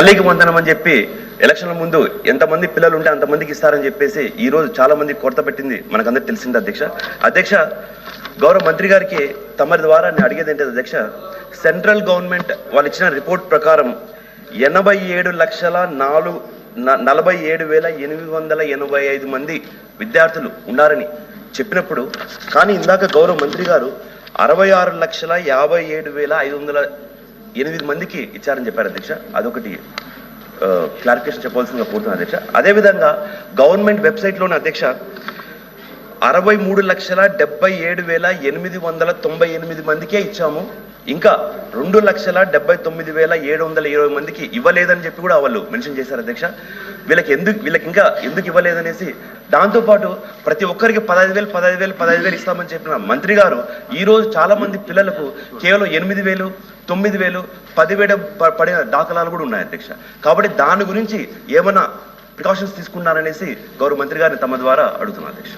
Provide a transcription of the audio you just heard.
తల్లికి వందనం అని చెప్పి ఎలక్షన్ల ముందు ఎంతమంది పిల్లలు ఉంటే అంతమందికి ఇస్తారని చెప్పేసి ఈ రోజు చాలా మంది కొరత పెట్టింది మనకందరికి తెలిసింది అధ్యక్ష. గౌరవ మంత్రి గారికి తమరి ద్వారా నేను అడిగేది ఏంటంటే అధ్యక్ష, సెంట్రల్ గవర్నమెంట్ వాళ్ళు ఇచ్చిన రిపోర్ట్ ప్రకారం 87,47,885 మంది విద్యార్థులు ఉన్నారని చెప్పినప్పుడు, కానీ ఇందాక గౌరవ మంత్రి గారు 66,57,508 మందికి ఇచ్చారని చెప్పారు అధ్యక్ష. అదొకటి క్లారిఫికేషన్ చెప్పాల్సిందిగా కోరుతున్నాను అధ్యక్ష. అదేవిధంగా గవర్నమెంట్ వెబ్సైట్లోని అధ్యక్ష 63,77,898 మందికే ఇచ్చాము, ఇంకా 2,79,720 మందికి ఇవ్వలేదని చెప్పి కూడా వాళ్ళు మెన్షన్ చేశారు అధ్యక్ష. వీళ్ళకి ఇంకా ఎందుకు ఇవ్వలేదనేసి, దాంతోపాటు ప్రతి ఒక్కరికి 15,000 ఇస్తామని చెప్పిన మంత్రి గారు ఈరోజు చాలా మంది పిల్లలకు కేవలం 8,000, 9,000, 10,000 పడిన దాఖలాలు కూడా ఉన్నాయి అధ్యక్ష. కాబట్టి దాని గురించి ఏమైనా ప్రికాషన్స్ తీసుకున్నారనేసి గౌరవ మంత్రి గారిని తమ ద్వారా అడుగుతున్నాను అధ్యక్ష.